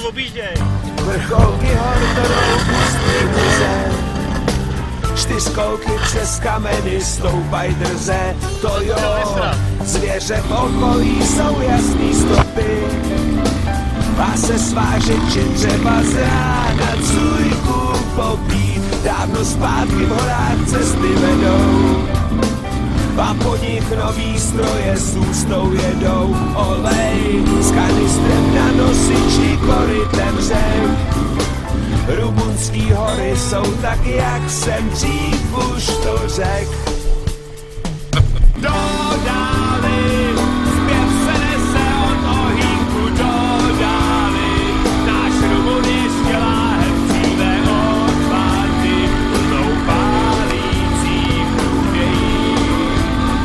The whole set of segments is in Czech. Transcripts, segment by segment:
objížděj. Vrcholky hor to jdou pustý muze. Čtyřkolky přes kameny stoupaj drze. To jo, zvěře v okolí jsou jasný stopy. A se svážeči třeba z rána cůjku popít. Dávno zpátky v horách cesty vedou. A po nich nový stroje s ústou jedou. Olej s kanistrem na nosiči korytem řek. Rumunský hory jsou tak, jak jsem dřív už to řek. Do dály, zpěv se nese od ohýnku do dály. Náš Rumun ještě láhev cíle od párty, plnou pálících průbějí.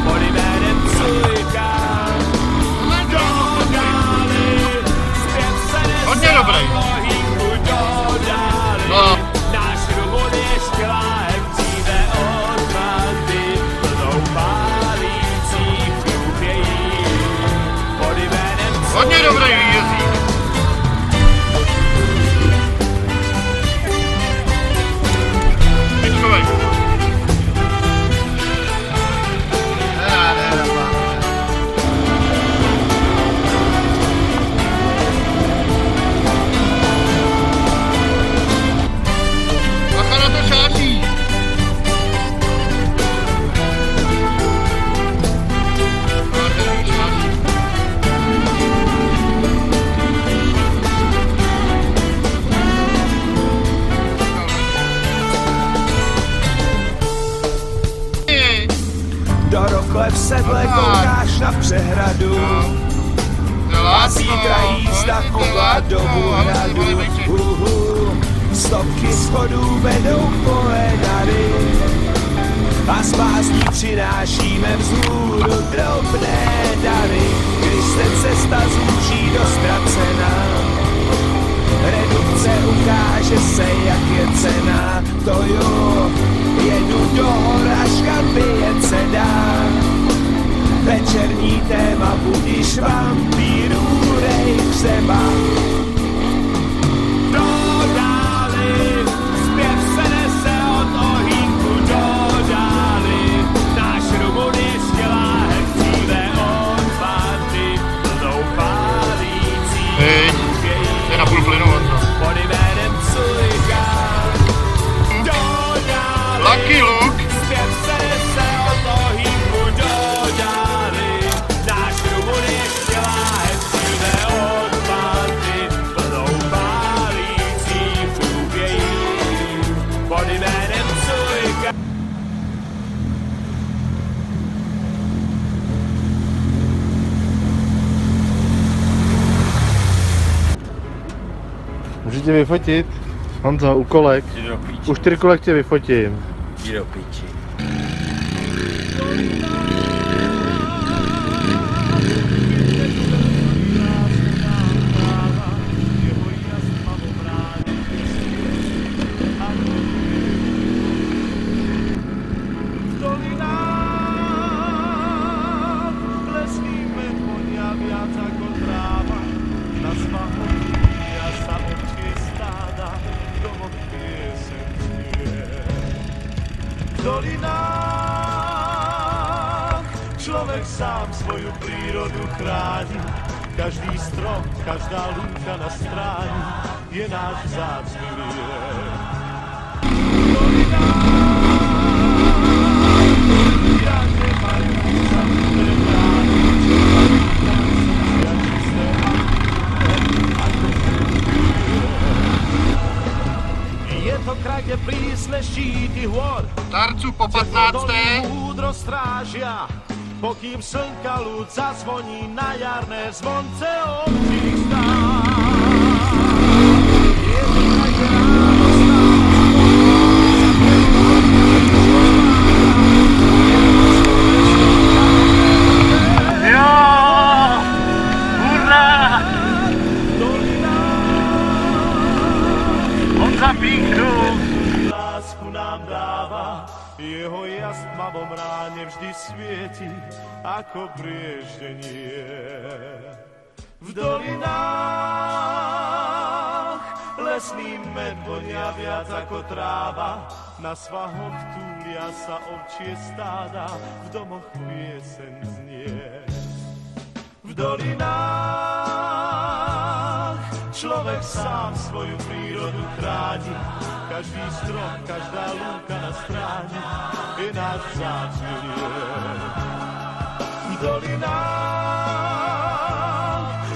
Pod jménem Cujka. Do dály, zpěv se nese od ohýnku do dály. No. Náš Rumun ještě láhev cíle od párty, plnou pálících průbějí. Pod jménem Cujka. Hodně dobrý výjezdík. Pičkovej. Bacha na to šáří. Do rokle v sedle koukáš na přehradu. A zítra jízda kola do Hradu. Stovky schodů vedou poledary. A z bázní přinášíme vzhůru drobné dary. Když se cesta zúží do ztracena, redukce ukáže se, jak je cena. To jo, jedu do hor, až škampět se dá. Večerní téma budíš vampírů, rej třeba. Do dály, zpěv se nese od ohýnku do dály. Náš Rumun ještě láhev cíle od párty, plnou pálící. Je na půl plynu. Pod jménem Cujka. Do dály, Lucky Luke. zpěv se nese od ohýnku do dály. Náš Rumun ještě láhev cíle od párty, plnou pálící průbějí. Pod jménem Cujka. Můžete vyfotit? Honzo, u kolek. U 4 kolek tě vyfotím. Jdi do piči. Člověk sám svoju přírodu chrání, každý strom, každá lůka na stráni je náš vzácný liek. Je to kraj, kde plísne štíty hor, Starců po 15. Múdro strážia, pokým slnka lúd zazvoní na jarné zvonce obřích stán. Je to kraj, kde ráno stává. Jo! Hurá! On zapíchnu! Lásku nám dává, jeho jas tmavom ráne vždy svieti ako prieždenie. V dolinách Jasný med vonia viac ako tráva, na svahoch túlia sa ovčie stáda, v domoch pieseň znie. V dolinách človek sám svoju prírodu chráni, každý strom, každá lúka na stráni je náš vzácny liek. V dolinách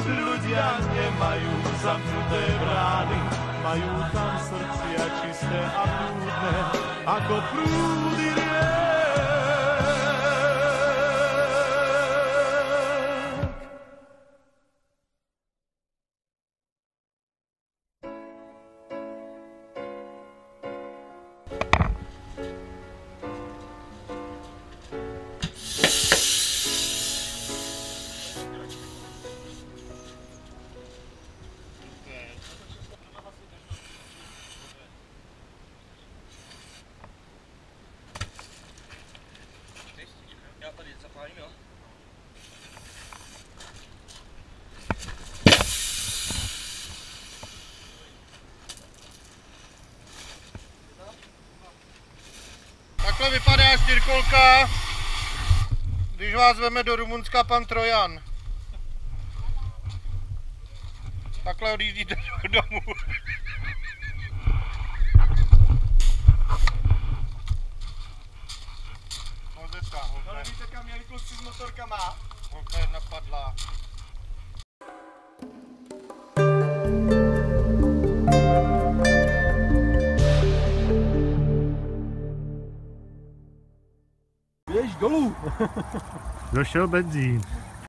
ľudia nemajú zamknuté brány, majú tam srdcia čisté a prúdne, ako prúdy riek. Já tady zapálím, jo? Takhle vypadá čtyřkolka, když vás veme do Rumunska pan Trojan. Takhle odjíždíte domů. Ale víte, kam měli kluci s motorkama? Holka jedna padla. Běž dolů. Došel benzín.